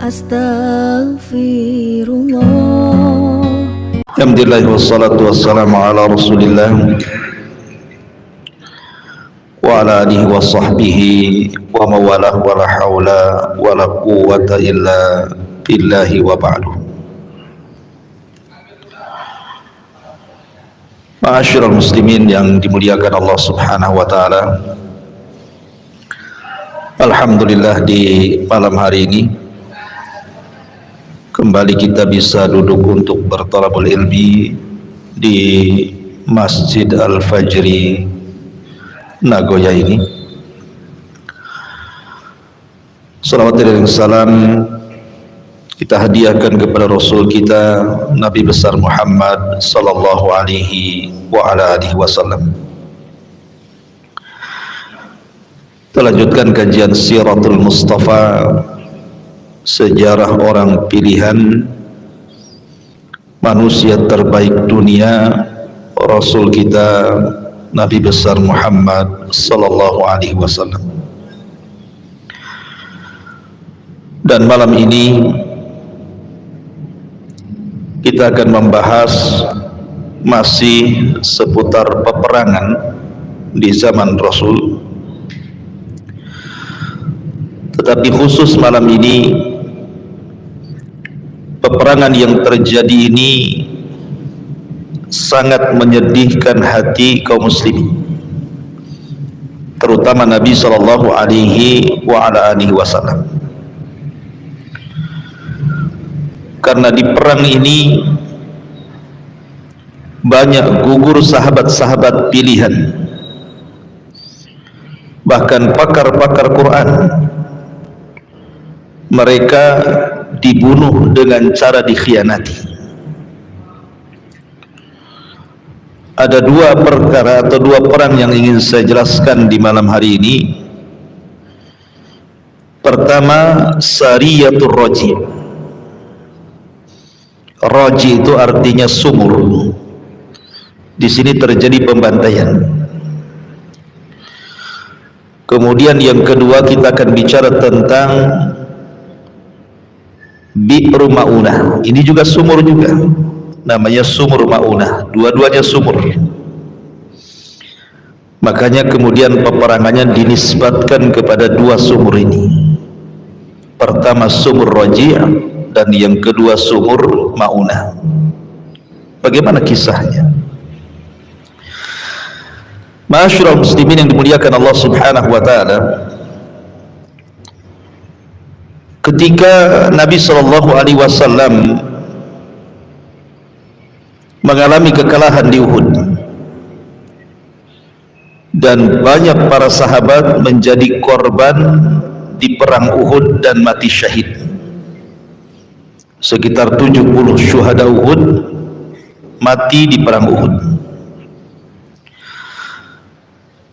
Astaghfirullah. Alhamdulillah wassalatu wassalamu ala Rasulillah wa ala alihi wa sahbihi wa mawalah wa la hawla wa la quwwata illa billahi wa ba'du. Ma'asyiral muslimin yang dimuliakan Allah Subhanahu wa taala. Alhamdulillah di malam hari ini kembali kita bisa duduk untuk bertalabul ilmi di Masjid Al-Fajri Nagoya ini. Salawat dan salam kita hadiahkan kepada Rasul kita Nabi besar Muhammad sallallahu alaihi wa ala alihi wasallam. Kita lanjutkan kajian Siratul Mustafa, sejarah orang pilihan manusia terbaik dunia, Rasul kita Nabi besar Muhammad sallallahu alaihi wasallam. Dan malam ini kita akan membahas masih seputar peperangan di zaman Rasul, tetapi khusus malam ini peperangan yang terjadi ini sangat menyedihkan hati kaum muslimin, terutama Nabi sallallahu alaihi wa ala alihi wasallam. Karena di perang ini banyak gugur sahabat-sahabat pilihan, bahkan pakar-pakar Quran. Mereka dibunuh dengan cara dikhianati. Ada dua perkara atau dua perang yang ingin saya jelaskan di malam hari ini. Pertama, Sariyatul Raji. Raji itu artinya sumur. Di sini terjadi pembantaian. Kemudian yang kedua kita akan bicara tentang Bi'ru Ma'unah. Ini juga sumur juga, namanya sumur Ma'unah. Dua-duanya sumur. Makanya kemudian peperangannya dinisbatkan kepada dua sumur ini. Pertama sumur Raji' dan yang kedua sumur Ma'unah. Bagaimana kisahnya? Ma'asyiral muslimin yang dimuliakan Allah Subhanahu wa taala, ketika Nabi sallallahu alaihi wasallam mengalami kekalahan di Uhud dan banyak para sahabat menjadi korban di perang Uhud dan mati syahid, sekitar 70 syuhada Uhud mati di perang Uhud.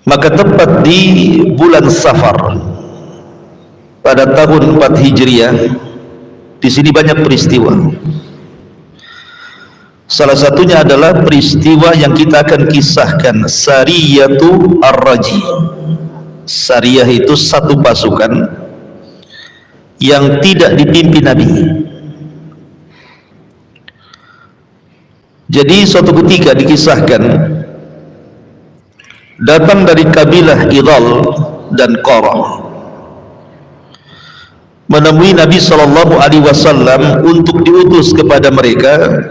Maka tepat di bulan Safar pada tahun 4 Hijriah, di sini banyak peristiwa. Salah satunya adalah peristiwa yang kita akan kisahkan, Sariyatu Ar-Raji. Sariyah itu satu pasukan yang tidak dipimpin Nabi. Jadi suatu ketika dikisahkan, datang dari kabilah Idhal dan Qara menemui Nabi sallallahu alaihi wasallam untuk diutus kepada mereka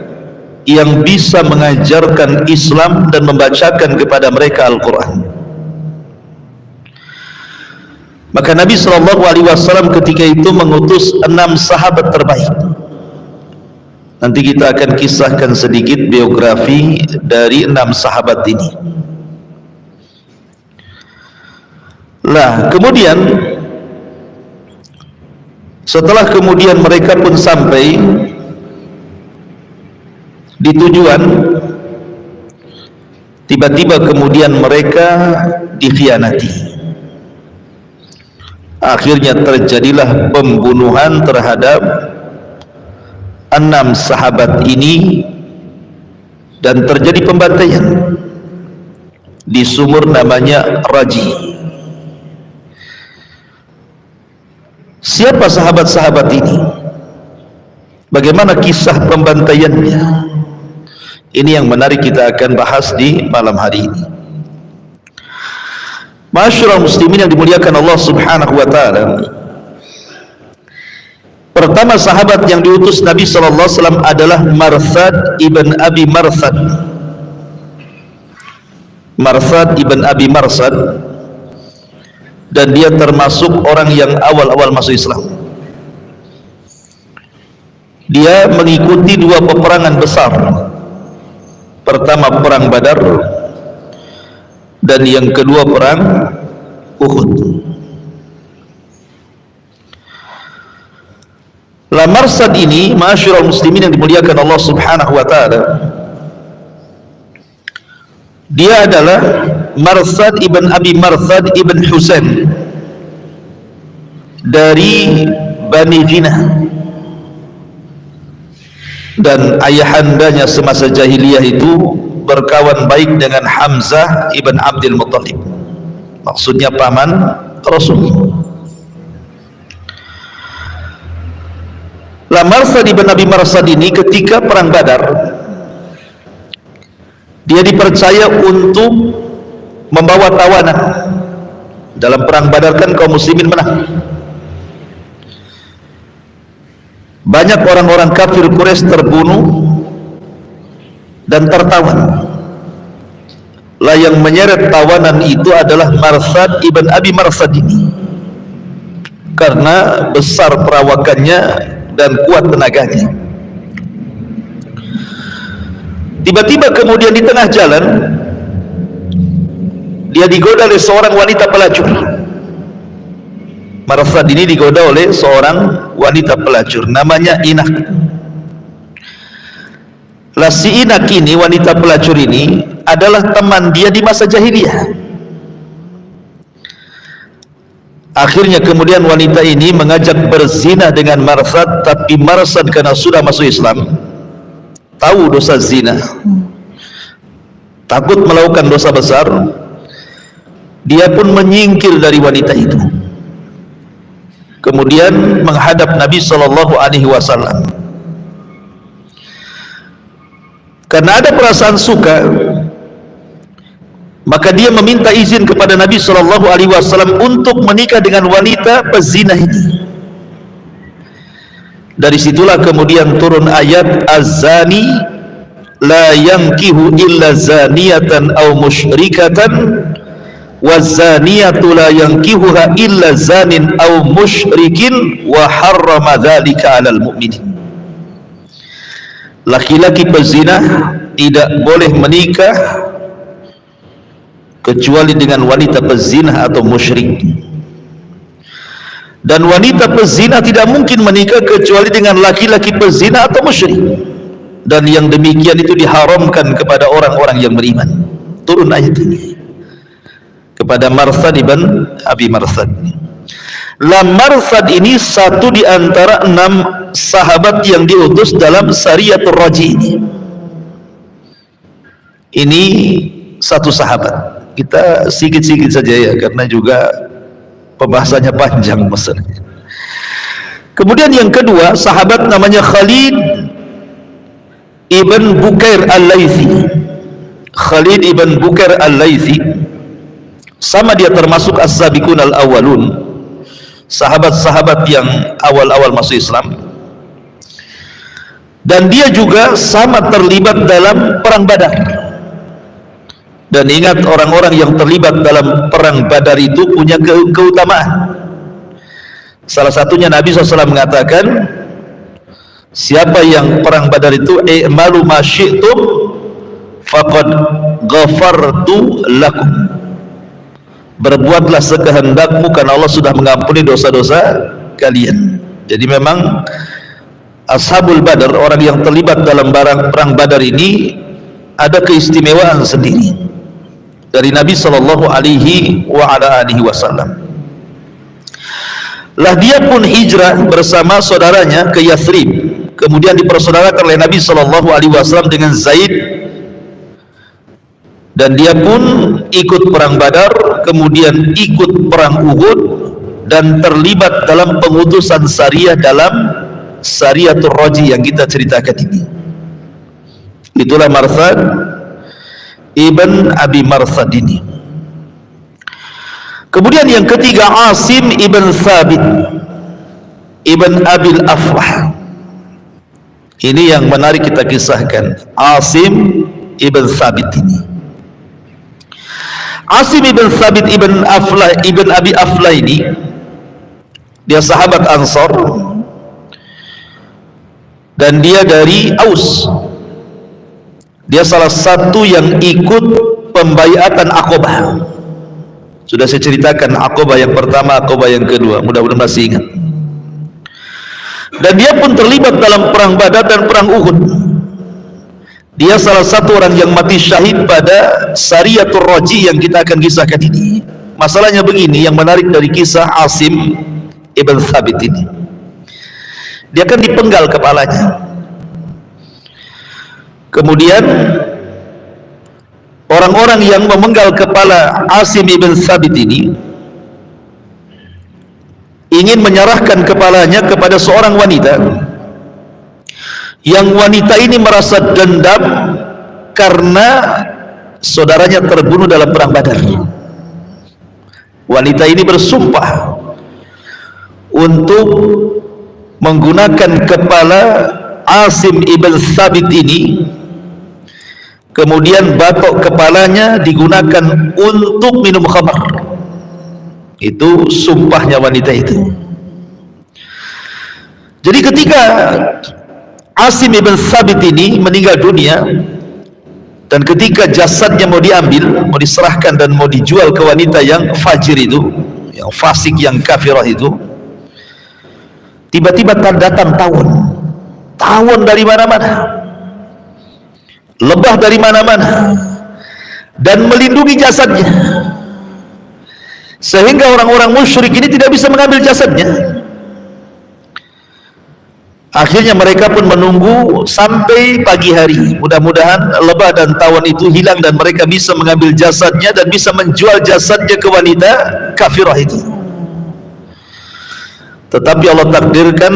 yang bisa mengajarkan Islam dan membacakan kepada mereka Al-Quran. Maka Nabi sallallahu alaihi wasallam ketika itu mengutus 6 sahabat terbaik. Nanti kita akan kisahkan sedikit biografi dari 6 sahabat ini. Lah, kemudian setelah kemudian mereka pun sampai di tujuan, tiba-tiba kemudian mereka dikhianati. Akhirnya terjadilah pembunuhan terhadap 6 sahabat ini dan terjadi pembantaian di sumur namanya Raji. Siapa sahabat-sahabat ini? bagaimana kisah pembantaiannya. Ini yang menarik, kita akan bahas di malam hari ini. Ma'asyiral muslimin yang dimuliakan Allah Subhanahu wa taala. Pertama sahabat yang diutus Nabi sallallahu alaihi wasallam adalah Marthad ibn Abi Marthad. Marthad ibn Abi Marthad, dan dia termasuk orang yang awal-awal masuk Islam. Dia mengikuti dua peperangan besar. Pertama perang Badar, dan yang kedua perang Uhud. Marthad ini, ma'asyiral muslimin yang dimuliakan Allah Subhanahu wa taala, dia adalah Marthad ibn Abi Marthad ibn Husain dari Bani Ghinah, dan ayahandanya semasa jahiliyah itu berkawan baik dengan Hamzah ibn Abdul Muttalib, maksudnya paman Rasul. Marthad ibn Abi Marthad ini ketika perang Badar, dia dipercaya untuk membawa tawanan. Dalam perang Badar kan kaum muslimin menang. Banyak orang-orang kafir Quraisy terbunuh dan tertawan. Yang menyeret tawanan itu adalah Marthad ibn Abi Marthad ini, karena besar perawakannya dan kuat tenaganya. Tiba-tiba kemudian di tengah jalan dia digoda oleh seorang wanita pelacur. Marthad ini digoda oleh seorang wanita pelacur, namanya Inak. Si Inak ini, wanita pelacur ini, adalah teman dia di masa jahiliyah. Akhirnya kemudian wanita ini mengajak berzina dengan Marthad, tapi Marthad karena sudah masuk Islam, tahu dosa zina, takut melakukan dosa besar, dia pun menyingkir dari wanita itu. Kemudian menghadap Nabi sallallahu alaihi wasallam. Karena ada perasaan suka, maka dia meminta izin kepada Nabi sallallahu alaihi wasallam untuk menikah dengan wanita pezina ini. Dari situlah kemudian turun ayat az-zani la yankihu illa zaniyatan aw musyrikatan waz-zaniyatu la yankihuha illa zanin aw musyrikin wa harrama dzalika 'alal mu'minin. Laki-laki pezina tidak boleh menikah kecuali dengan wanita pezina atau musyrik, dan wanita pezina tidak mungkin menikah kecuali dengan laki-laki pezina atau musyrik, dan yang demikian itu diharamkan kepada orang-orang yang beriman. Turun ayat ini kepada Marthad ibn Abi Marthad. Marthad ini satu di antara 6 sahabat yang diutus dalam Sariyatul Raji ini. Ini satu sahabat. Kita sedikit-sedikit saja ya, karena juga pembahasannya panjang masalahnya. Kemudian yang kedua, sahabat namanya Khalid ibn Bukair al-Laythi. Khalid ibn Bukair al-Laythi, sama dia termasuk as-sabiqun al-awwalun, sahabat-sahabat yang awal-awal masuk Islam, dan dia juga sama terlibat dalam perang Badar. Dan ingat, orang-orang yang terlibat dalam perang Badar itu punya keutamaan. Salah satunya Nabi SAW mengatakan, siapa yang perang Badar itu i'malu ma syi'tum faqad ghafartu lakum, berbuatlah sekehendakmu karena Allah sudah mengampuni dosa-dosa kalian. Jadi memang Ashabul Badar, orang yang terlibat dalam perang Badar ini, ada keistimewaan sendiri dari Nabi sallallahu alaihi wasallam. Dia pun hijrah bersama saudaranya ke Yathrib, kemudian dipersaudarakan oleh Nabi sallallahu alaihi wasallam dengan Zaid, dan dia pun ikut perang Badar, kemudian ikut perang Uhud, dan terlibat dalam pengutusan Sariyah dalam Sariyatul Raji yang kita ceritakan ini. Itulah Marsad ibn Abi Marsad ini. Kemudian yang ketiga, Asim ibn Thabit ibn Abil Aflah. Ini yang menarik kita kisahkan. Asim ibn Thabit ini. Asim ibn Thabit ibn Abi Aflah ini, dia sahabat Ansar dan dia dari Aus. Dia salah satu yang ikut pembaiatan Aqabah. Sudah saya ceritakan Aqabah yang pertama, Aqabah yang kedua, mudah-mudahan masih ingat. Dan dia pun terlibat dalam perang Badar dan perang Uhud. Dia salah satu orang yang mati syahid pada Sariyatul Raji yang kita akan kisahkan ini. Masalahnya begini, yang menarik dari kisah Asim ibn Thabit ini, dia kan dipenggal kepalanya. Kemudian orang-orang yang memenggal kepala Asim ibn Thabit ini ingin menyerahkan kepalanya kepada seorang wanita, yang wanita ini merasa dendam karena saudaranya terbunuh dalam perang Badar. Wanita ini bersumpah untuk menggunakan kepala Asim ibn Thabit ini, kemudian batok kepalanya digunakan untuk minum khamar. Itu sumpahnya wanita itu. Jadi ketika Asim ibn Thabit ini meninggal dunia, dan ketika jasadnya mau diambil, mau diserahkan dan mau dijual ke wanita yang fajir itu, yang fasik, yang kafirah itu, tiba-tiba datang tawon dari mana-mana, lebah dari mana-mana, dan melindungi jasadnya, sehingga orang-orang musyrik ini tidak bisa mengambil jasadnya. Akhirnya mereka pun menunggu sampai pagi hari, mudah-mudahan lebah dan tawon itu hilang dan mereka bisa mengambil jasadnya dan bisa menjual jasadnya ke wanita kafirah itu. Tetapi Allah takdirkan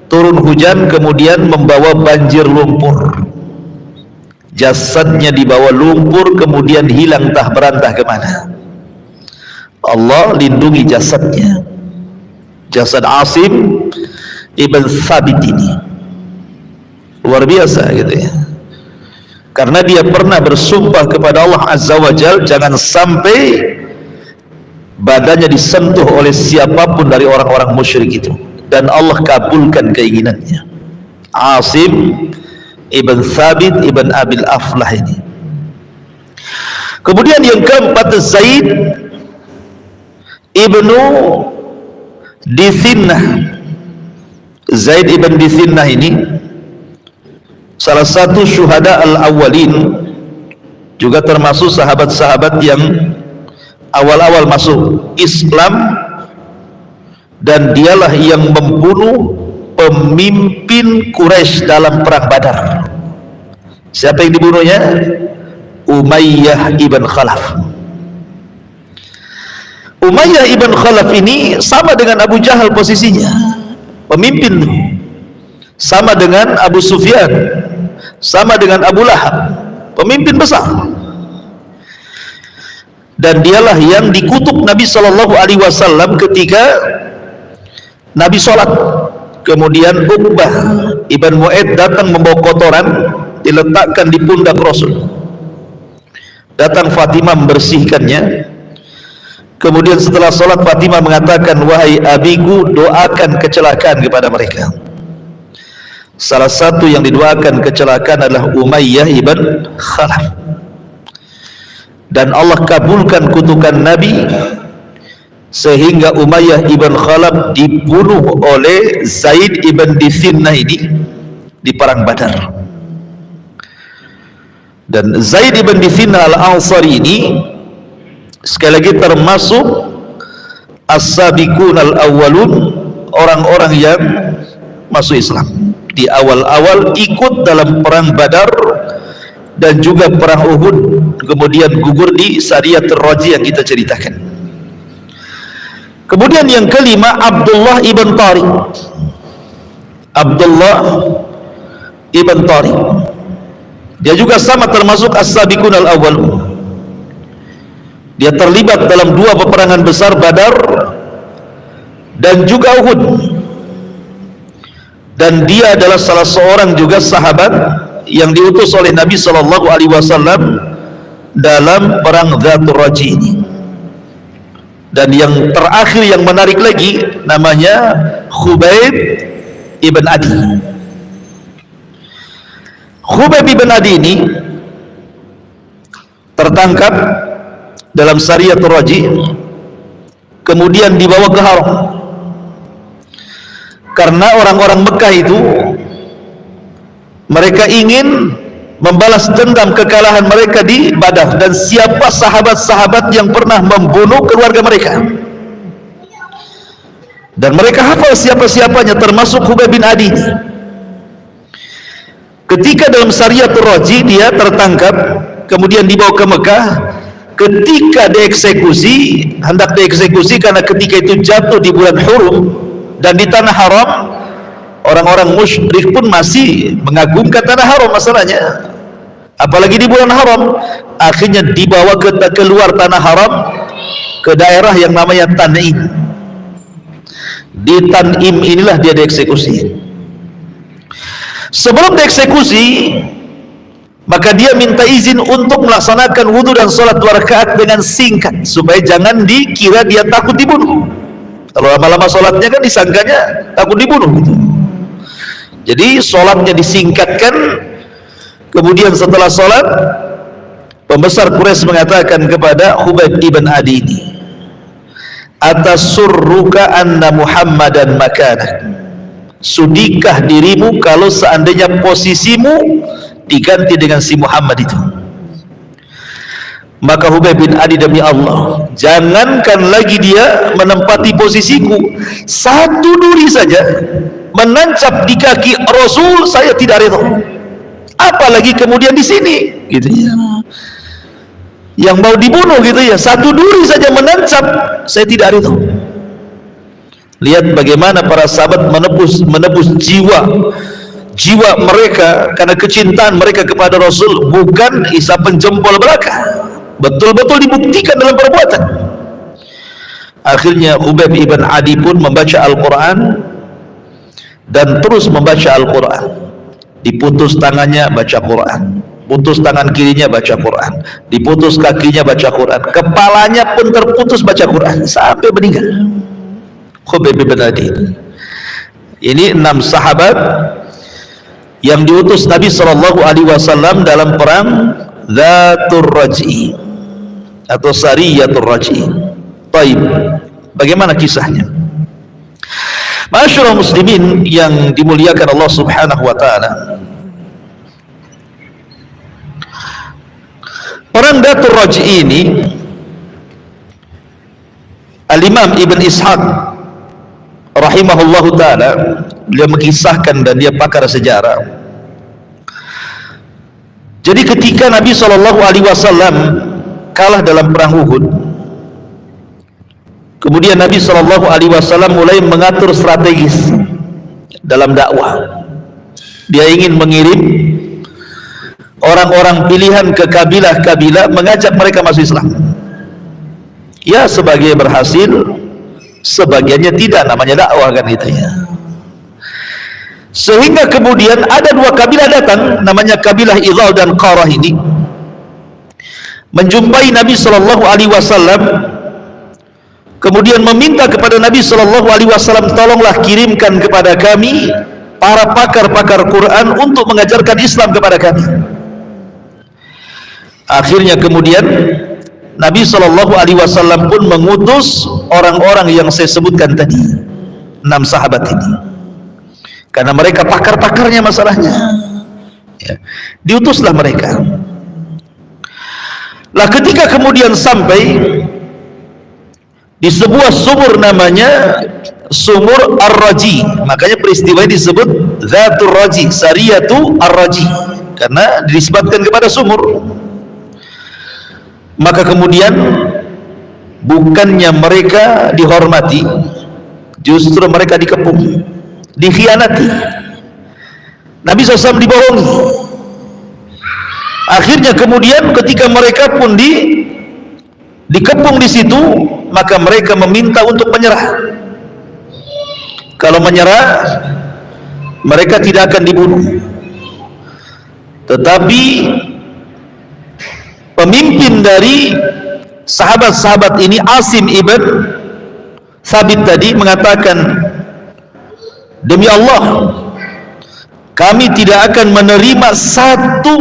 turun hujan, kemudian membawa banjir lumpur. Jasadnya dibawa lumpur, kemudian hilang entah berantah kemana. Allah lindungi jasadnya, jasad Asim ibn Thabit ini. Luar biasa gitu ya, karena dia pernah bersumpah kepada Allah Azza wa Jal, jangan sampai badannya disentuh oleh siapapun dari orang-orang musyrik itu, dan Allah kabulkan keinginannya. Asim ibn Thabit ibn Abil Aflah ini. Kemudian yang keempat, Zaid ibnu Dithinnah. Zaid ibn Dithinnah ini salah satu syuhada al-awwalin, juga termasuk sahabat-sahabat yang awal-awal masuk Islam, dan dialah yang membunuh pemimpin Quraisy dalam perang Badar. Siapa yang dibunuhnya? Umayyah ibn Khalaf. Umayyah ibn Khalaf ini sama dengan Abu Jahal posisinya, pemimpin, sama dengan Abu Sufyan, sama dengan Abu Lahab, pemimpin besar. Dan dialah yang dikutuk Nabi SAW ketika Nabi sholat. Kemudian Uqbah ibn Mu'aid datang membawa kotoran, diletakkan di pundak Rasul. Datang Fatimah membersihkannya. Kemudian setelah sholat, Fatimah mengatakan, wahai abiku, doakan kecelakaan kepada mereka. Salah satu yang didoakan kecelakaan adalah Umayyah ibn Khalaf, dan Allah kabulkan kutukan Nabi, sehingga Umayyah ibn Khalaf dibunuh oleh Zaid ibn Dithinnah ini di perang Badar. Dan Zaid ibn Dithinnah al-Ansari ini sekali lagi termasuk as-sabiqun al-awwalun, orang-orang yang masuk Islam di awal-awal, ikut dalam perang Badar dan juga perang Uhud, kemudian gugur di Sariyatul Raji yang kita ceritakan. Kemudian yang kelima, Abdullah ibn Tariq. Abdullah ibn Tariq. Dia juga sama termasuk as-sabiqun al-awwal. Dia terlibat dalam 2 peperangan besar, Badar dan juga Uhud. Dan dia adalah salah seorang juga sahabat yang diutus oleh Nabi sallallahu alaihi wasallam dalam perang Dzatur Raji ini. Dan yang terakhir yang menarik lagi namanya Khubayb ibn Adi. Khubayb ibn Adi ini tertangkap dalam Sariyatul Raji, kemudian dibawa ke Haram. Karena orang-orang Mekah itu mereka ingin membalas dendam kekalahan mereka di Badar, dan siapa sahabat-sahabat yang pernah membunuh keluarga mereka, dan mereka hafal siapa-siapanya termasuk Khubayb bin Adi. Ketika dalam Sariyatul Raji dia tertangkap, kemudian dibawa ke Mekah. Ketika dieksekusi, hendak dieksekusi karena ketika itu jatuh di bulan Hurum dan di tanah haram, orang-orang musyrik pun masih mengagungkan tanah haram masalahnya, apalagi di bulan haram. Akhirnya dibawa keluar tanah haram ke daerah yang namanya Tan'im. Di Tan'im inilah dia dieksekusi. Sebelum dieksekusi, maka dia minta izin untuk melaksanakan wudhu dan sholat 2 rakaat dengan singkat, supaya jangan dikira dia takut dibunuh. Kalau lama-lama sholatnya kan disangkanya takut dibunuh gitu. Jadi sholatnya disingkatkan. Kemudian setelah sholat, pembesar Quraisy mengatakan kepada Khubayb ibn Adi ini, atasurruka anna Muhammadan makanak, sudikah dirimu kalau seandainya posisimu diganti dengan si Muhammad itu? Maka Khubayb bin Adi, demi Allah, jangankan lagi dia menempati posisiku, 1 duri saja menancap di kaki Rasul saya tidak rela, apalagi kemudian di sini gitu ya, yang mau dibunuh gitu ya, 1 duri saja menancap, saya tidak rela. Lihat bagaimana para sahabat menebus jiwa mereka karena kecintaan mereka kepada Rasul, bukan isapan jempol belaka, betul-betul dibuktikan dalam perbuatan. Akhirnya Khubayb ibn Adi pun membaca Al-Quran dan terus membaca Al-Quran. Diputus tangannya baca Quran, putus tangan kirinya baca Quran, diputus kakinya baca Quran, kepalanya pun terputus baca Quran sampai meninggal. Khubayb ibn Adi ini 6 sahabat yang diutus Nabi sallallahu alaihi wasallam dalam perang Dzatur Raji atau Sariyatul Raji. Baik, bagaimana kisahnya? Ma'asyiral muslimin yang dimuliakan Allah Subhanahu wa taala, perang Dzatur Raji ini Al-Imam Ibn Ishaq rahimahullahu taala, beliau mengisahkan dan dia pakar sejarah. Jadi ketika Nabi sallallahu alaihi wasallam kalah dalam perang Uhud, kemudian Nabi sallallahu alaihi wasallam mulai mengatur strategis dalam dakwah. Dia ingin mengirim orang-orang pilihan ke kabilah-kabilah, mengajak mereka masuk Islam. Ya, sebagian berhasil, sebagiannya tidak, namanya dakwah kan itu ya. Sehingga kemudian ada 2 kabilah datang, namanya kabilah Idhal dan Qarah ini, menjumpai Nabi sallallahu alaihi wasallam, kemudian meminta kepada Nabi sallallahu alaihi wasallam, tolonglah kirimkan kepada kami para pakar-pakar Quran untuk mengajarkan Islam kepada kami. Akhirnya kemudian Nabi sallallahu alaihi wasallam pun mengutus orang-orang yang saya sebutkan tadi, 6 sahabat ini, karena mereka pakar-pakarnya masalahnya ya. Diutuslah mereka. Lah ketika kemudian sampai di sebuah sumur namanya Sumur Ar-Raji, makanya peristiwa ini disebut Dzatur Raji, Sariyatu Ar-Raji, karena disebutkan kepada sumur. Maka kemudian bukannya mereka dihormati, justru mereka dikepung, dikhianati. Nabi SAW dibohongi. Akhirnya kemudian ketika mereka pun dikepung di situ, maka mereka meminta untuk menyerah. Kalau menyerah, mereka tidak akan dibunuh. Tetapi pemimpin dari sahabat-sahabat ini, Asim ibn Thabit tadi, mengatakan, demi Allah, kami tidak akan menerima satu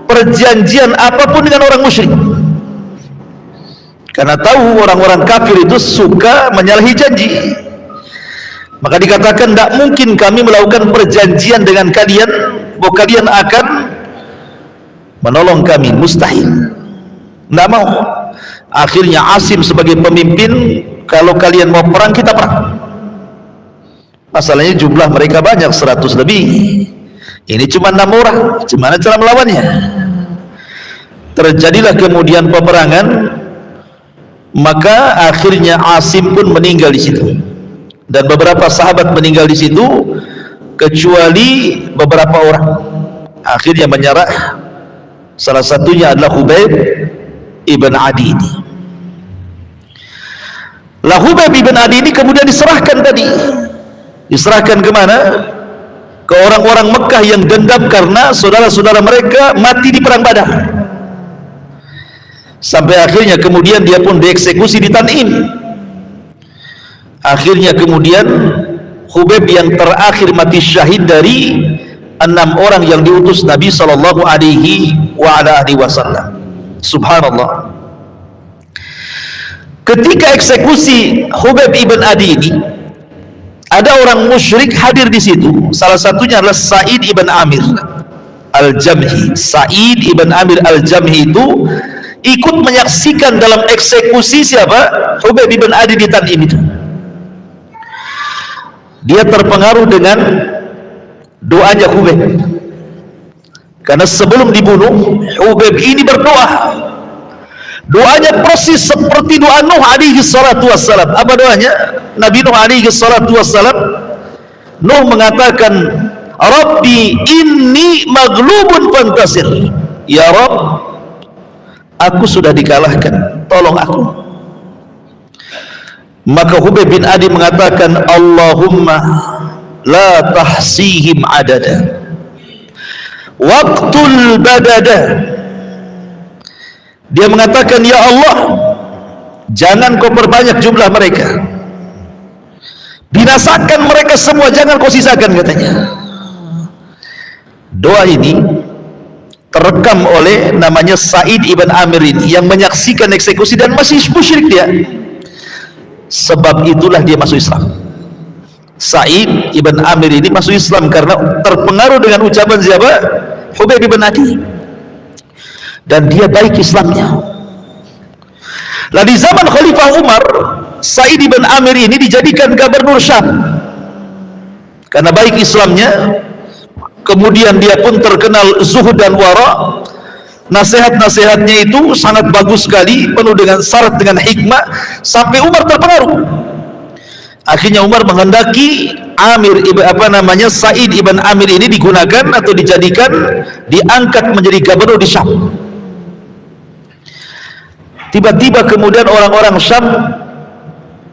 perjanjian apapun dengan orang musyrik. Karena tahu orang-orang kafir itu suka menyalahi janji. Maka dikatakan, tidak mungkin kami melakukan perjanjian dengan kalian bahwa kalian akan menolong kami, mustahil. Tidak mau. Akhirnya Asim sebagai pemimpin, kalau kalian mau perang, kita perang. Masalahnya jumlah mereka banyak, 100 lebih. Ini cuma 6 orang. Gimana cara melawannya? Terjadilah kemudian peperangan. Maka akhirnya Asim pun meninggal di situ, dan beberapa sahabat meninggal di situ, kecuali beberapa orang. Akhirnya menyerah. Salah satunya adalah Khubayb ibn Adi ini. Khubayb ibn Adi ini kemudian diserahkan tadi. Diserahkan kemana? Ke orang-orang Mekah yang dendam karena saudara-saudara mereka mati di perang Badar. Sampai akhirnya kemudian dia pun dieksekusi di Tan'im. Akhirnya kemudian Khubayb yang terakhir mati syahid dari 6 orang yang diutus Nabi sallallahu alaihi wasallam. Subhanallah. Ketika eksekusi Khubayb ibn Adi ini, ada orang musyrik hadir di situ. Salah satunya adalah Sa'id ibn Amir al-Jamhi. Sa'id ibn Amir al-Jamhi itu ikut menyaksikan dalam eksekusi siapa? Khubayb ibn Adi di Tan'im itu. Dia terpengaruh dengan doanya Khubayb, karena sebelum dibunuh Khubayb ini berdoa. Doanya persis seperti doa Nuh alaihi salatu wassalam. Apa doanya? Nabi Nuh alaihi salatu wassalam, Nuh mengatakan, Rabbi inni maghlubun fantasir. Ya Rabb, aku sudah dikalahkan, tolong aku. Maka Khubayb bin Adi mengatakan, Allahumma la tahsihim adada waqtul badada. Dia mengatakan, ya Allah, jangan kau perbanyak jumlah mereka, binasakan mereka semua, jangan kau sisakan, katanya. Doa ini terekam oleh namanya Sa'id ibn Amir ini, yang menyaksikan eksekusi dan masih musyrik dia. Sebab itulah dia masuk Islam. Sa'id ibn Amir ini masuk Islam karena terpengaruh dengan ucapan siapa? Khubayb ibn Adi. Dan dia baik Islamnya. Lah di zaman Khalifah Umar, Sa'id ibn Amir ini dijadikan gubernur Syam karena baik Islamnya. Kemudian dia pun terkenal zuhud dan wara. Nasihat-nasihatnya itu sangat bagus sekali, penuh dengan syarat dengan hikmah, sampai Umar terpengaruh. Akhirnya Umar menghendaki Sa'id ibn Amir ini digunakan atau dijadikan, diangkat menjadi gubernur di Syam. Tiba-tiba kemudian orang-orang Syam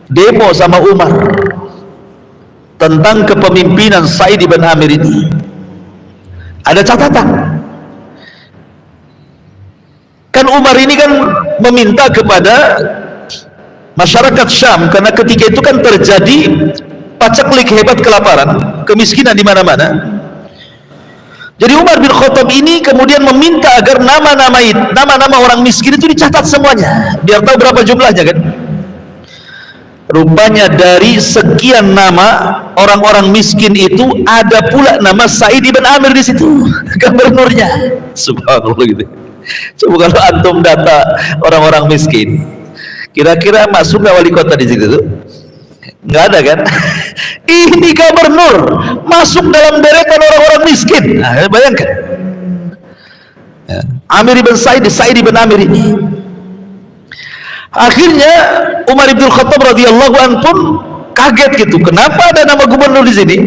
demo sama Umar tentang kepemimpinan Sa'id ibn Amir ini. Ada catatan. Kan Umar ini kan meminta kepada masyarakat Syam, karena ketika itu kan terjadi paceklik hebat, kelaparan, kemiskinan di mana-mana. Jadi Umar bin Khattab ini kemudian meminta agar nama-nama orang miskin itu dicatat semuanya, biar tahu berapa jumlahnya kan. Rupanya dari sekian nama orang-orang miskin itu ada pula nama Sa'id ibn Amir di situ, gubernurnya. Subhanallah gitu. Coba kalau antum data orang-orang miskin, kira-kira masuk nggak wali kota di situ tuh? Nggak ada kan? Ini gubernur masuk dalam deretan orang-orang miskin. Nah, bayangkan. Amir ibn Sa'id ibn Amir ini. Akhirnya Umar bin Khattab radhiyallahu anhu pun kaget gitu. Kenapa ada nama gubernur di sini?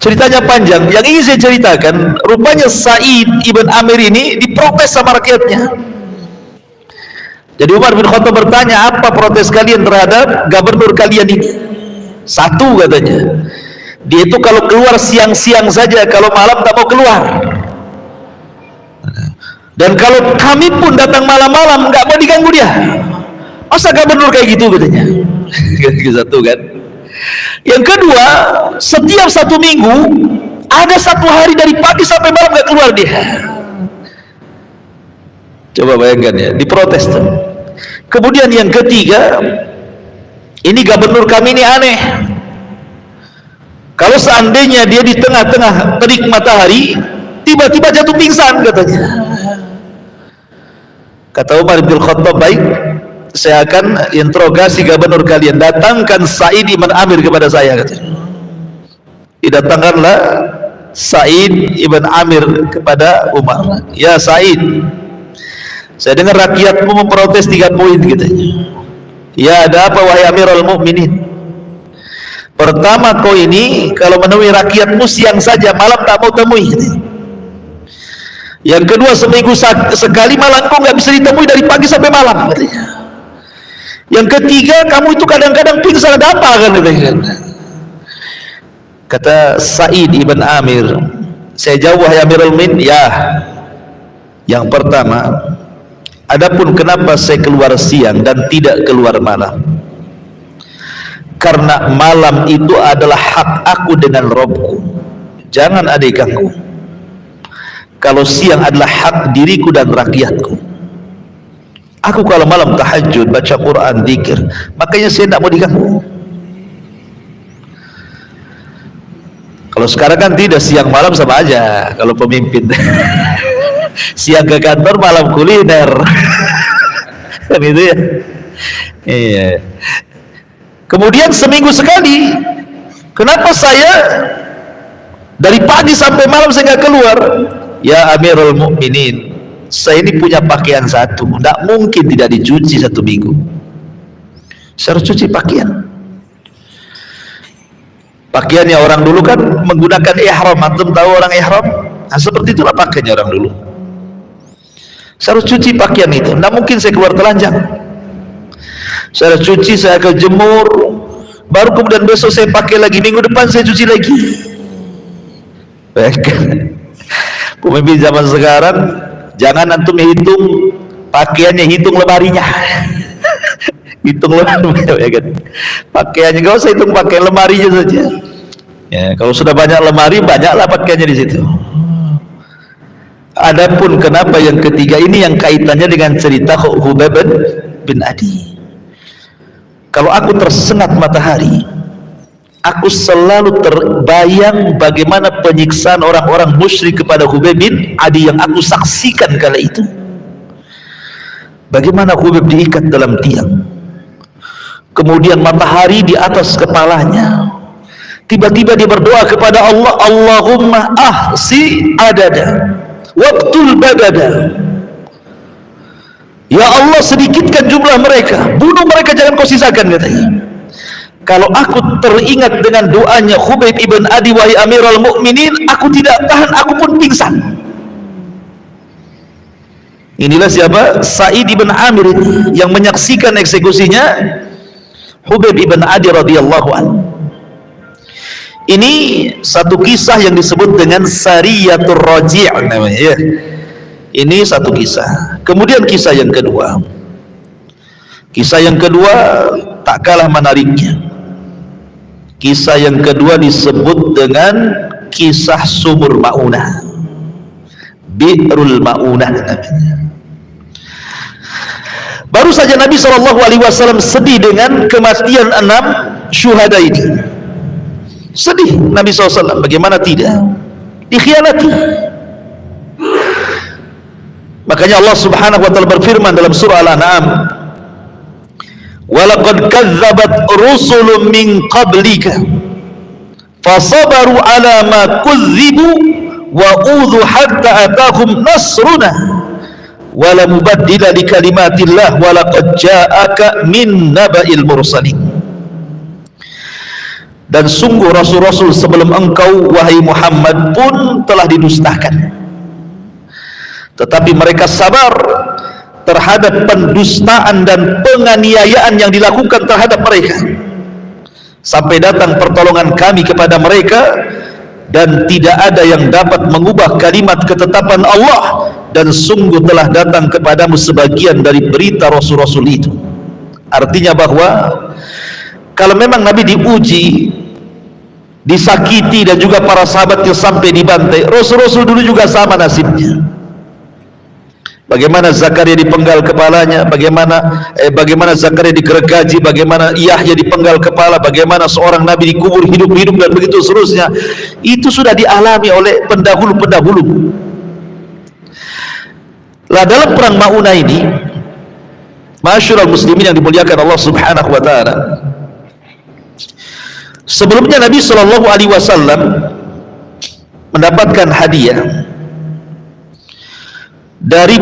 Ceritanya panjang. Yang ingin saya ceritakan, rupanya Sa'id ibn Amir ini diprotes sama rakyatnya. Jadi Umar bin Khattab bertanya, apa protes kalian terhadap gubernur kalian ini? Satu katanya, dia itu kalau keluar siang-siang saja, kalau malam tak mau keluar. Dan kalau kami pun datang malam-malam nggak mau diganggu dia. Masa gubernur kayak gitu katanya. Satu kan. Yang kedua, setiap 1 minggu ada 1 hari dari pagi sampai malam nggak keluar dia. Coba bayangkan ya, diprotes tuh. Kemudian yang ketiga, ini gubernur kami ini aneh. Kalau seandainya dia di tengah-tengah terik matahari, tiba-tiba jatuh pingsan katanya. Kata Umar bin Khattab, baik, saya akan interogasi gubernur kalian, datangkan Sa'id ibn Amir kepada saya katanya. Didatangkanlah Sa'id ibn Amir kepada Umar. Ya Sa'id, saya dengar rakyatmu memprotes 3 poin katanya. Ya, ada apa wahai Amirul Mukminin? Pertama, kau ini kalau menemui rakyatmu siang saja, malam tak mau temui katanya. Yang kedua, seminggu sekali malam kau nggak bisa ditemui dari pagi sampai malam katanya. Yang ketiga, kamu itu kadang-kadang pingsan, ada apa kan katanya. Kata Sa'id ibn Amir, saya jawab wahai Amirul Mukminin, ya, yang pertama, adapun kenapa saya keluar siang dan tidak keluar malam, karena malam itu adalah hak aku dengan Robku, jangan ada yang ganggu. Kalau siang adalah hak diriku dan rakyatku. Aku kalau malam tahajud, baca Quran, zikir, makanya saya tidak mau diganggu. Kalau sekarang kan tidak, siang malam sama aja kalau pemimpin. Siang ke kantor, malam kuliner. Kan itu ya. Iya. Kemudian seminggu sekali, kenapa saya dari pagi sampai malam saya nggak keluar? Ya Amirul Mukminin, saya ini punya pakaian satu, tidak mungkin tidak dicuci 1 minggu. Saya harus cuci pakaian. Pakaiannya orang dulu kan menggunakan ihram, antum tahu orang ihram? Nah, seperti itulah pakaiannya orang dulu. Saya harus cuci pakaian itu, tidak mungkin saya keluar telanjang. Saya harus cuci, saya akan jemur, baru kemudian besok saya pakai lagi, minggu depan saya cuci lagi. Baik. Pemimpin zaman sekarang, jangan antum hitung pakaiannya, hitung lemarinya. Hitung lemarinya, ya kan? Pakaiannya nggak usah hitung, pakai lemarinya saja. Ya, kalau sudah banyak lemari, banyaklah pakaiannya di situ. Adapun kenapa yang ketiga ini yang kaitannya dengan cerita Khubayb bin Adi. Kalau aku tersengat matahari, aku selalu terbayang bagaimana penyiksaan orang-orang musyrik kepada Khubayb bin Adi yang aku saksikan kala itu. Bagaimana Khubayb diikat dalam tiang, kemudian matahari di atas kepalanya. Tiba-tiba dia berdoa kepada Allah, Allahumma ahsi adada waqtul badada. Ya Allah, sedikitkan jumlah mereka, bunuh mereka, jangan kau sisakan katanya. Kalau aku teringat dengan doanya Khubayb ibn Adi, wahai Amirul Mukminin, aku tidak tahan, aku pun pingsan. Inilah siapa? Sa'id ibn Amir ini yang menyaksikan eksekusinya Khubayb ibn Adi radhiyallahu anhu. Ini satu kisah yang disebut dengan Sariyatul Raji' namanya ya. Ini satu kisah. Kemudian kisah yang kedua. Kisah yang kedua tak kalah menariknya. Kisah yang kedua disebut dengan kisah Sumur Ma'unah, Bi'rul Ma'unah namanya. Baru saja Nabi SAW sedih dengan kematian 6 syuhada ini. Sedih Nabi SAW, bagaimana tidak? Dikhianati. Makanya Allah Subhanahu wa taala berfirman dalam surah Al-An'am, walaqad kadzabat rusulun min qablika fasabaru ala ma kudzibu wa udhu hatta atahum nasruna wala mubaddila li kalimatillah walaqad ja'aka min naba'il mursalin. dan sungguh rasul-rasul sebelum engkau wahai Muhammad pun telah didustakan, tetapi mereka sabar terhadap pendustaan dan penganiayaan yang dilakukan terhadap mereka sampai datang pertolongan kami kepada mereka, dan tidak ada yang dapat mengubah kalimat ketetapan Allah, dan sungguh telah datang kepadamu sebagian dari berita rasul-rasul itu. Artinya bahwa kalau memang Nabi diuji, disakiti, dan juga para sahabatnya sampai dibantai, rasul-rasul dulu juga sama nasibnya. Bagaimana Zakaria dipenggal kepalanya, bagaimana Zakaria digergaji, bagaimana Yahya dipenggal kepala, bagaimana seorang nabi dikubur hidup-hidup, dan begitu seterusnya. Itu sudah dialami oleh pendahulu-pendahulu. Lah dalam perang Maunah ini, masyarul muslimin yang dimuliakan Allah Subhanahu wa taala, sebelumnya Nabi sallallahu alaihi wasallam mendapatkan hadiah dari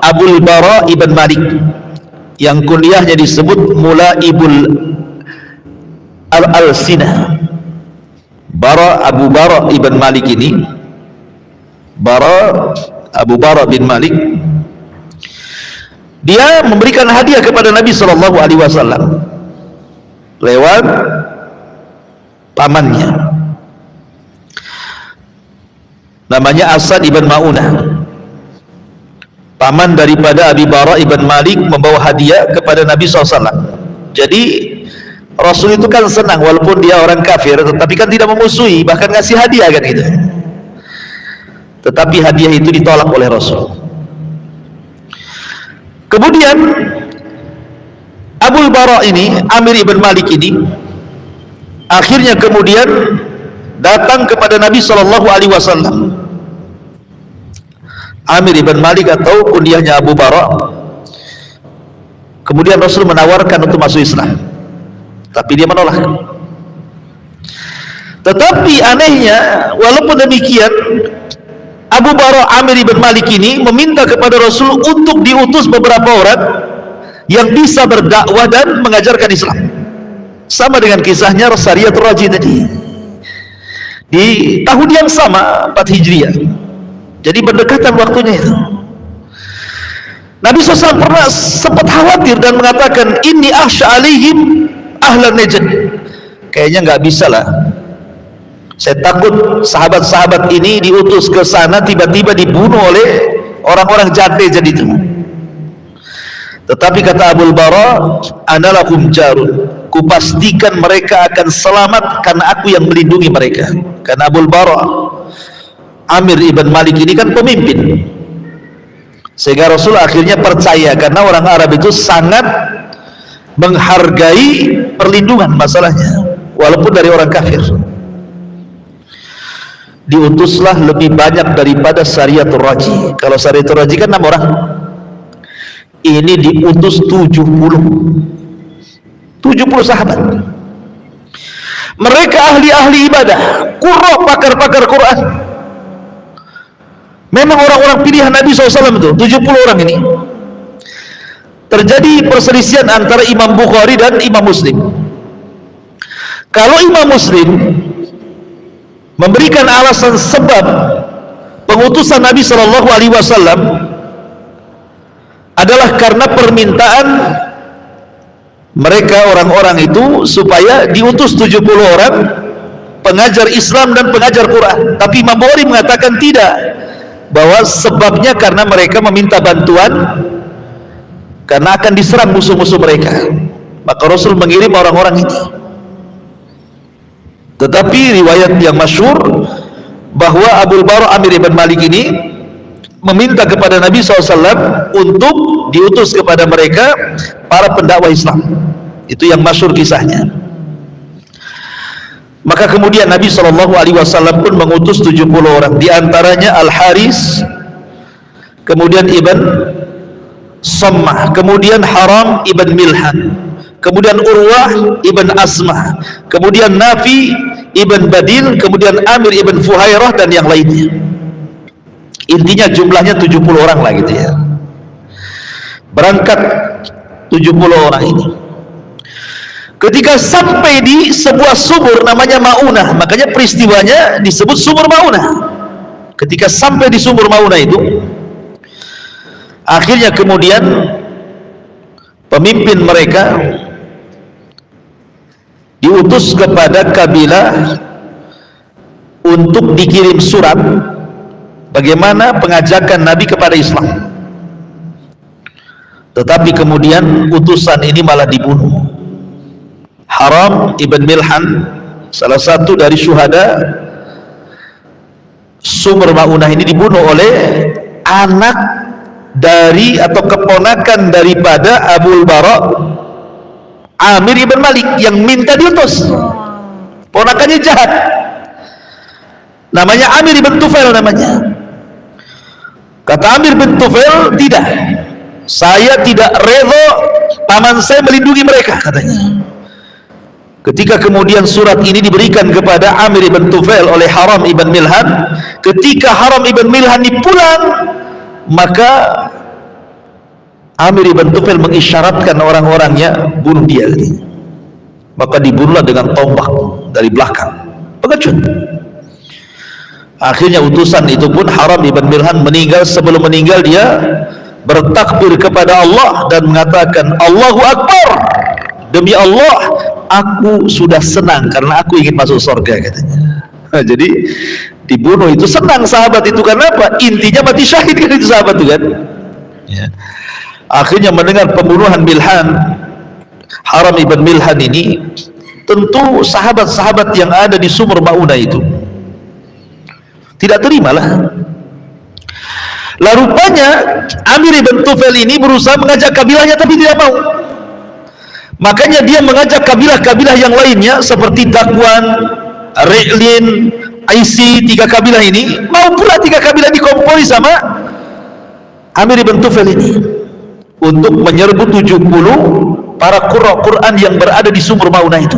Abul Bara ibn Malik yang kuliahnya disebut Mulaibul Al-Sinah. Abu Bara ibn Malik ini, Abu Bara bin Malik, dia memberikan hadiah kepada Nabi sallallahu alaihi wasallam lewat pamannya, namanya Asad ibn Maunah. Paman daripada Abi Bara ibn Malik membawa hadiah kepada Nabi SAW. Jadi Rasul itu kan senang, walaupun dia orang kafir, tetapi kan tidak memusuhi, bahkan ngasih hadiah kan gitu. Tetapi hadiah itu ditolak oleh Rasul. Kemudian Abul Bara ini, Amir ibn Malik ini, akhirnya kemudian datang kepada Nabi SAW. Amir ibn Malik atau kunyahnya Abu Bara. Kemudian Rasul menawarkan untuk masuk Islam, tapi dia menolak. Tetapi anehnya, walaupun demikian, Abu Bara Amir ibn Malik ini meminta kepada Rasul untuk diutus beberapa orang yang bisa berdakwah dan mengajarkan Islam. Sama dengan kisahnya Sariyatul Raji tadi, di tahun yang sama, 4 Hijriah. Jadi berdekatan waktunya itu. Nabi SAW pernah sempat khawatir dan mengatakan, inni akhsha alaihim ahlan Najd. Kayaknya nggak bisa lah, saya takut sahabat-sahabat ini diutus ke sana tiba-tiba dibunuh oleh orang-orang jahat Najd itu. Tetapi kata Abul Bara, analahum jarun, kupastikan mereka akan selamat karena aku yang melindungi mereka. Karena Abul Bara Amir ibn Malik ini kan pemimpin, sehingga Rasul akhirnya percaya, karena orang Arab itu sangat menghargai perlindungan masalahnya, walaupun dari orang kafir. Diutuslah lebih banyak daripada Sariyatul Raji. Kalau Sariyatul Raji kan 6 orang, ini diutus 70 sahabat. Mereka ahli-ahli ibadah, qurra, pakar-pakar Quran. Memang orang-orang pilihan Nabi SAW itu 70 orang ini. Terjadi perselisihan antara Imam Bukhari dan Imam Muslim. Kalau Imam Muslim memberikan alasan sebab pengutusan Nabi SAW adalah karena permintaan mereka orang-orang itu supaya diutus 70 orang pengajar Islam dan pengajar Quran. Tapi Imam Bukhari mengatakan tidak, bahwa sebabnya karena mereka meminta bantuan karena akan diserang musuh-musuh mereka, maka Rasul mengirim orang-orang ini. Tetapi riwayat yang masyhur bahwa Abul Bara Amir ibn Malik ini meminta kepada Nabi SAW untuk diutus kepada mereka para pendakwah Islam. Itu yang masyhur kisahnya. Maka kemudian Nabi SAW pun mengutus 70 orang, diantaranya Al-Haris, kemudian Ibn Sammah, kemudian Haram Ibn Milhan, kemudian Urwah Ibn Asmah, kemudian Nafi Ibn Badil, kemudian Amir Ibn Fuhairah, dan yang lainnya. Intinya jumlahnya 70 orang lah gitu ya. Berangkat 70 orang ini. ketika sampai di sebuah sumur namanya Maunah, makanya peristiwanya disebut sumur Maunah. Ketika sampai di sumur Maunah itu, akhirnya kemudian pemimpin mereka diutus kepada kabilah untuk dikirim surat bagaimana pengajakan Nabi kepada Islam. Tetapi kemudian utusan ini malah dibunuh. Haram ibn Milhan, salah satu dari syuhada sumur Maunah ini, dibunuh oleh anak dari atau keponakan daripada Abu Bara Amir ibn Malik yang minta diutus. Ponakannya jahat, namanya Amir ibn Tufail namanya. Kata Amir bin Tufail, tidak, saya tidak redha paman saya melindungi mereka, katanya. Ketika kemudian surat ini diberikan kepada Amir ibn Tufail oleh Haram ibn Milhan, ketika Haram ibn Milhan pulang, maka Amir ibn Tufail mengisyaratkan orang-orangnya bunuh dia, katanya. Maka dibunuhlah dengan tombak dari belakang, pengecut. Akhirnya utusan itu pun Haram ibn Milhan meninggal. Sebelum meninggal dia bertakbir kepada Allah dan mengatakan, Allahu Akbar, demi Allah aku sudah senang karena aku ingin masuk surga, katanya. Nah, jadi dibunuh itu senang sahabat itu, karena apa? Intinya mati syahid kan itu sahabat itu kan ya. Akhirnya mendengar pembunuhan Milhan, Haram ibn Milhan ini, tentu sahabat-sahabat yang ada di sumur Maunah itu tidak terimalah. Lah rupanya Amir ibn Tufail ini berusaha mengajak kabilahnya tapi tidak mau. Makanya dia mengajak kabilah-kabilah yang lainnya seperti Dakwan, Ri'lin, Aisi, 3 kabilah ini, mau pula 3 kabilah dikompori sama Amir ibn Tufail ini untuk menyerbu 70 para qurra Quran yang berada di sumur Maunah itu.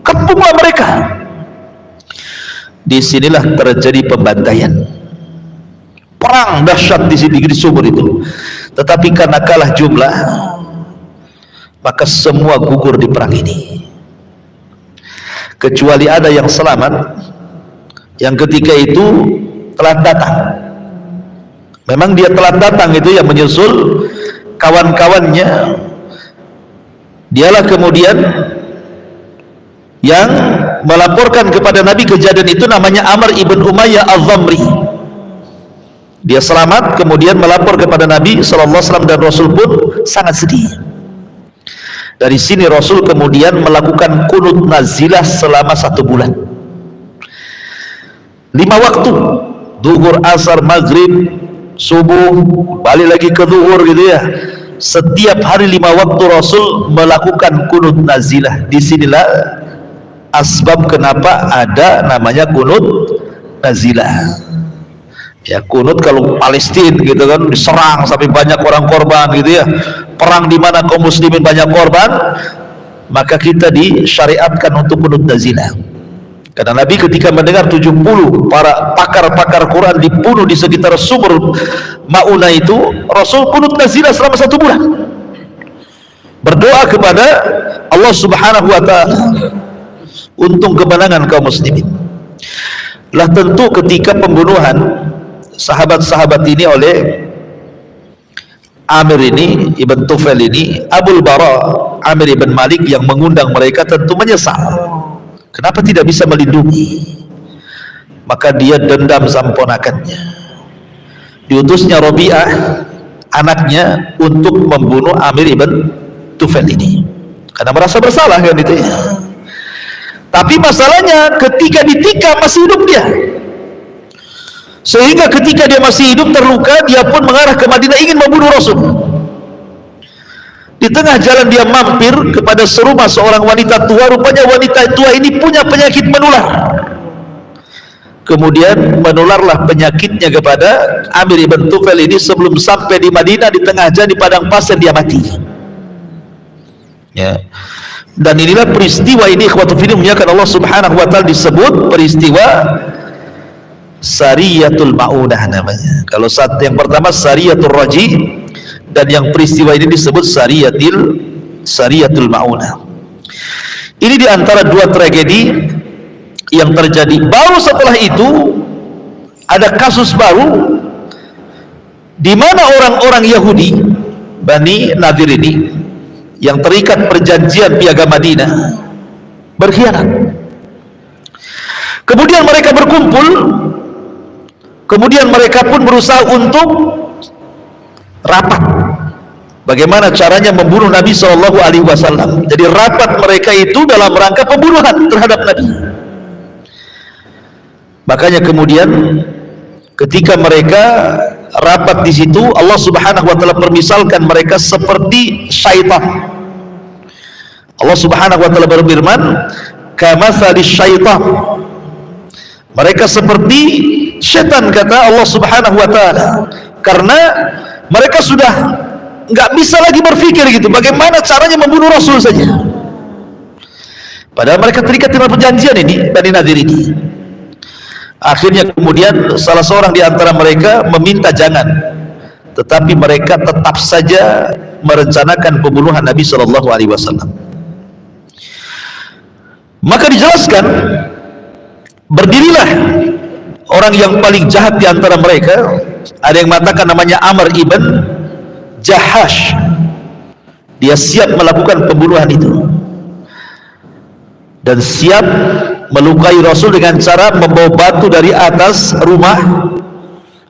Kepunglah mereka. Disinilah terjadi pembantaian, perang dahsyat di sini di sumur itu. Tetapi karena kalah jumlah, maka semua gugur di perang ini, kecuali ada yang selamat, yang ketika itu telah datang. Memang dia telah datang itu yang menyusul kawan-kawannya. Dialah kemudian yang melaporkan kepada Nabi kejadian itu, namanya Amr ibn Umayyah al-Dhamri. Dia selamat, kemudian melapor kepada Nabi SAW, dan Rasul pun sangat sedih. Dari sini Rasul kemudian melakukan kunut nazilah selama 1 bulan, 5 waktu, zuhur, asar, maghrib, subuh, balik lagi ke zuhur gitu ya. Setiap hari 5 waktu Rasul melakukan kunut nazilah. Disinilah asbab kenapa ada namanya kunut nazilah. Ya, kunut kalau Palestina gitu kan, diserang sampai banyak orang korban gitu ya, perang di mana kaum muslimin banyak korban, maka kita disyariatkan untuk kunut nazilah. Karena Nabi ketika mendengar 70 para pakar-pakar Quran dibunuh di sekitar sumur Maunah itu, Rasul kunut nazilah selama 1 bulan, berdoa kepada Allah Subhanahu wa ta'ala untuk kemenangan kaum muslimin. Lah tentu ketika pembunuhan sahabat-sahabat ini oleh Amir ini ibn Tufail ini, Abu Bara Amir ibn Malik yang mengundang mereka tentu menyesal, kenapa tidak bisa melindungi. Maka dia dendam sama ponakannya. Diutusnya Rabi'ah anaknya untuk membunuh Amir ibn Tufail ini karena merasa bersalah kan itu ya. Tapi masalahnya ketika ditikam masih hidup dia, sehingga ketika dia masih hidup terluka, dia pun mengarah ke Madinah ingin membunuh Rasul. Di tengah jalan dia mampir kepada serumah seorang wanita tua. Rupanya wanita tua ini punya penyakit menular. Kemudian menularlah penyakitnya kepada Amir ibn Tufail ini. Sebelum sampai di Madinah, di tengah jalan di padang pasir dia mati ya. Dan inilah peristiwa ini, ikhwatu fillah muliakan Allah Subhanahu wa ta'ala, disebut peristiwa Sariyatul Maunah namanya. Kalau saat yang pertama Sariyatul Raji, dan yang peristiwa ini disebut Sariyatul Maunah. Ini diantara dua tragedi yang terjadi. Baru setelah itu ada kasus baru di mana orang-orang Yahudi Bani Nadir ini yang terikat perjanjian piagam Madinah berkhianat. Kemudian mereka berkumpul, kemudian mereka pun berusaha untuk rapat bagaimana caranya membunuh Nabi SAW. Jadi rapat mereka itu dalam rangka pembunuhan terhadap Nabi. Makanya kemudian ketika mereka rapat di situ, Allah Subhanahu wa taala permisalkan mereka seperti syaitan. Allah Subhanahu wa taala berfirman, "Kamatsalis syaitan." Mereka seperti syaitan, kata Allah Subhanahu wa taala, karena mereka sudah nggak bisa lagi berpikir gitu, bagaimana caranya membunuh Rasul saja. Padahal mereka terikat dengan perjanjian ini, Bani Nadir ini. Akhirnya kemudian salah seorang di antara mereka meminta jangan, tetapi mereka tetap saja merencanakan pembunuhan Nabi Shallallahu Alaihi Wasallam. Maka dijelaskan, berdirilah orang yang paling jahat di antara mereka. Ada yang mengatakan namanya Amr ibn Jahash. Dia siap melakukan pembunuhan itu dan siap melukai Rasul dengan cara membawa batu dari atas rumah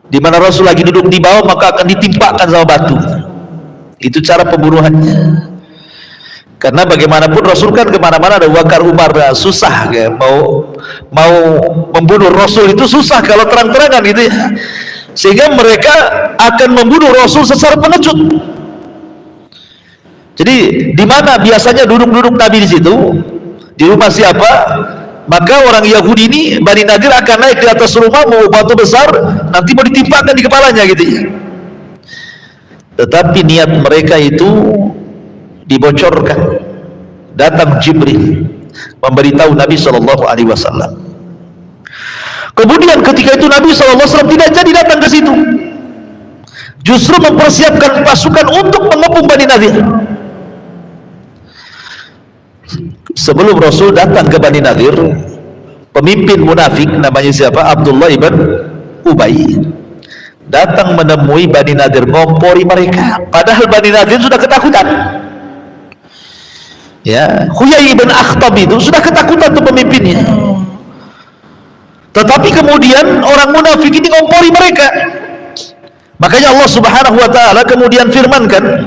di mana Rasul lagi duduk di bawah, maka akan ditimpakan sama batu. Itu cara pembunuhannya. Karena bagaimanapun Rasul kan kemana-mana ada Wakar Umar, susah ya. mau membunuh Rasul itu susah kalau terang-terangan gitu ya. Sehingga mereka akan membunuh Rasul secara pengecut. Jadi di mana biasanya duduk-duduk Nabi di situ, di rumah siapa, maka orang Yahudi ini, Bani Nadir, akan naik di atas rumah, mau batu besar, nanti mau ditimpakan di kepalanya gitu ya. Tetapi niat mereka itu dibocorkan. Datang Jibril memberitahu Nabi Shallallahu Alaihi Wasallam. Kemudian ketika itu Nabi SAW tidak jadi datang ke situ, justru mempersiapkan pasukan untuk mengepung Bani Nadir. Sebelum Rasul datang ke Bani Nadir, pemimpin munafik namanya siapa? Abdullah ibn Ubay datang menemui Bani Nadir, ngompori mereka. Padahal Bani Nadir sudah ketakutan. Ya, Huyai ibn Akhtab itu sudah ketakutan tuh pemimpinnya. Tetapi kemudian orang munafik ini ngompori mereka. Makanya Allah Subhanahu wa taala kemudian firmankan,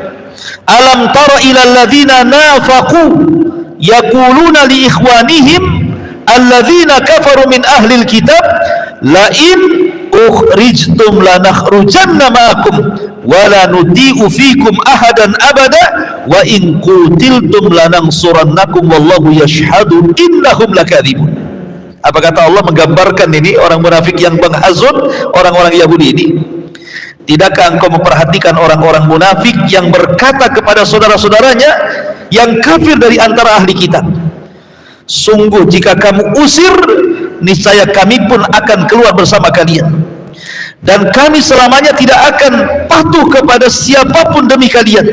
"Alam tara ilal ladzina nafaqu yaquluna li ikhwanihim alladzina kafaru min ahlil kitab la in ukhrijtum lanakhrujanna ma'akum wa la nuti'u fikum ahadan abada wa in qutiltum lanansurannakum wallahu yashhadu innahum lakadzibun." Apa kata Allah menggambarkan ini orang munafik yang menghasut orang-orang Yahudi ini? Tidakkah engkau memperhatikan orang-orang munafik yang berkata kepada saudara-saudaranya yang kafir dari antara ahli kitab, sungguh jika kamu usir, niscaya kami pun akan keluar bersama kalian, dan kami selamanya tidak akan patuh kepada siapapun demi kalian,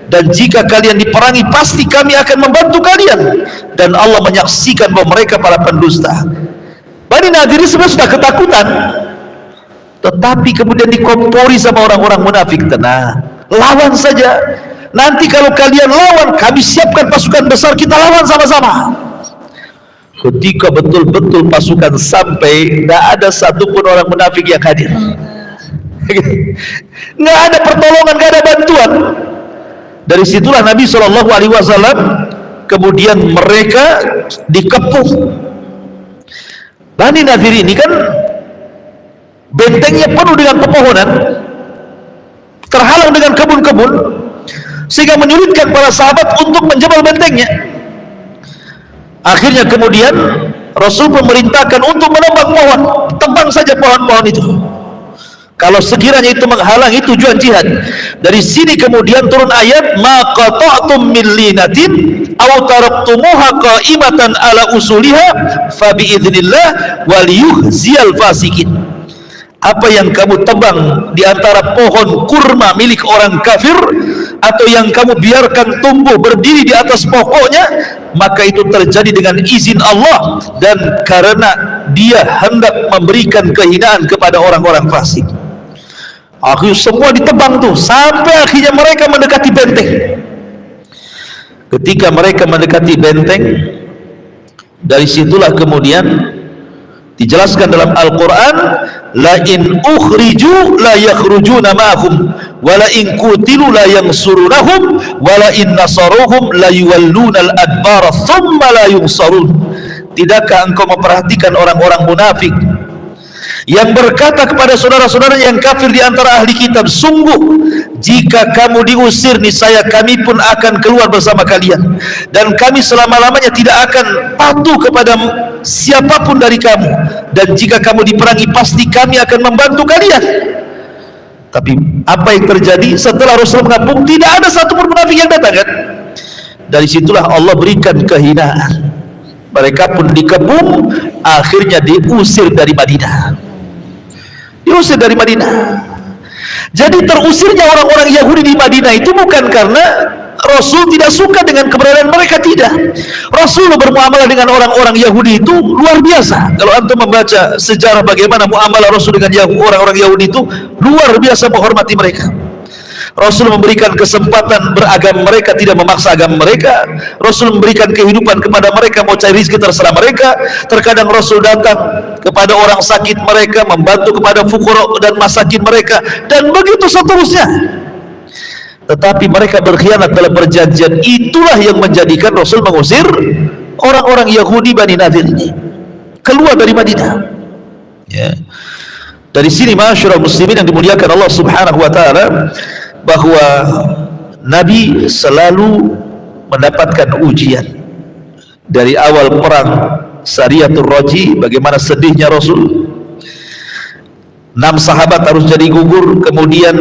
dan jika kalian diperangi pasti kami akan membantu kalian, dan Allah menyaksikan bahwa mereka para pendusta. Bani Nadir sebenarnya sudah ketakutan, tetapi kemudian dikompori sama orang-orang munafik. Tenang, lawan saja, nanti kalau kalian lawan, kami siapkan pasukan besar, kita lawan sama-sama. Ketika betul-betul pasukan sampai, tidak ada satupun orang munafik yang hadir. Nggak ada pertolongan, nggak ada bantuan. Dari situlah Nabi Shallallahu Alaihi Wasallam kemudian mereka dikepung. Bani Nadir ini kan bentengnya penuh dengan pepohonan, terhalang dengan kebun-kebun, sehingga menyulitkan para sahabat untuk menjebol bentengnya. Akhirnya kemudian Rasul memerintahkan untuk menebang pohon, tebang saja pohon-pohon itu. Kalau sekiranya itu menghalangi tujuan jihad. Dari sini kemudian turun ayat, ma qata'tum min linatin aw taraktumuha qa'imatan ala usuliha fa biidznillah wal yuhziyal fasikin. apa yang kamu tebang di antara pohon kurma milik orang kafir, atau yang kamu biarkan tumbuh berdiri di atas pokoknya, maka itu terjadi dengan izin Allah dan karena dia hendak memberikan kehinaan kepada orang-orang fasik. Akhirnya semua ditebang tuh sampai akhirnya mereka mendekati benteng. Ketika mereka mendekati benteng, dari situlah kemudian dijelaskan dalam Al-Quran, la in ukhriju la yakhrujuna ma'hum wa la in qutilu la yansurunahum wa la in nasaruhum la yuwalluna al-adbara thumma la yunsarun. Tidakkah engkau memperhatikan orang-orang munafik yang berkata kepada saudara-saudara yang kafir di antara ahli kitab, sungguh jika kamu diusir niscaya kami pun akan keluar bersama kalian, dan kami selama-lamanya tidak akan patuh kepada siapapun dari kamu, dan jika kamu diperangi pasti kami akan membantu kalian. Tapi apa yang terjadi setelah Rasul mengabung? Tidak ada satu pun munafik yang datang, kan? Dari situlah Allah berikan kehinaan, mereka pun dikepung, akhirnya diusir dari Madinah. Diusir dari Madinah. Jadi terusirnya orang-orang Yahudi di Madinah itu bukan karena Rasul tidak suka dengan keberadaan mereka, tidak. Rasul bermuamalah dengan orang-orang Yahudi itu luar biasa. Kalau antum membaca sejarah bagaimana muamalah Rasul dengan orang-orang Yahudi itu luar biasa, menghormati mereka. Rasul memberikan kesempatan beragama mereka, tidak memaksa agama mereka. Rasul memberikan kehidupan kepada mereka, mau cari rezeki terserah mereka. Terkadang Rasul datang kepada orang sakit mereka, membantu kepada fuqara dan masakin mereka, dan begitu seterusnya. Tetapi mereka berkhianat dalam perjanjian. Itulah yang menjadikan Rasul mengusir orang-orang Yahudi Bani Nadir ini keluar dari Madinah, ya. Dari sini masyarakat muslimin yang dimuliakan Allah subhanahu wa ta'ala, bahwa Nabi selalu mendapatkan ujian. Dari awal perang Sariyatul Raji, bagaimana sedihnya Rasul, 6 sahabat harus jadi gugur. Kemudian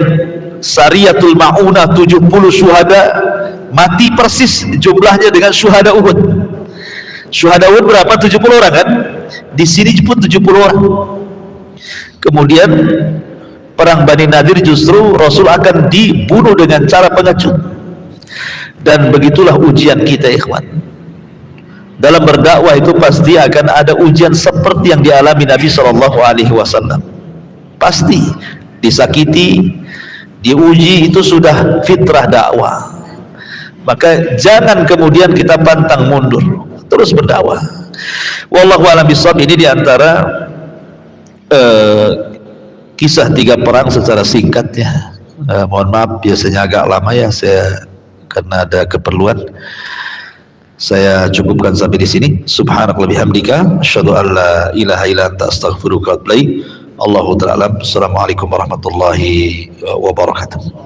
Sariyatul Ma'unah, 70 syuhada mati persis jumlahnya dengan syuhada Uhud. Syuhada Uhud berapa? 70 orang, kan? Di sini pun 70 orang. Kemudian perang Bani Nadir justru Rasul akan dibunuh dengan cara pengecut. Dan begitulah ujian kita, ikhwan. Dalam berdakwah itu pasti akan ada ujian seperti yang dialami Nabi SAW. Pasti disakiti, diuji, itu sudah fitrah dakwah. Maka jangan kemudian kita pantang mundur, terus berdakwah. Wallahu a'lam bishawab. Ini diantara kisah 3 perang secara singkat, ya. Mohon maaf biasanya agak lama, ya, saya karena ada keperluan. Saya cukupkan sampai di sini. Subhanakallahumma bihamdika asyhadu an la ilaha illa anta astaghfiruka wa atubu ilaik. Allahu ta'ala. Assalamualaikum warahmatullahi wabarakatuh.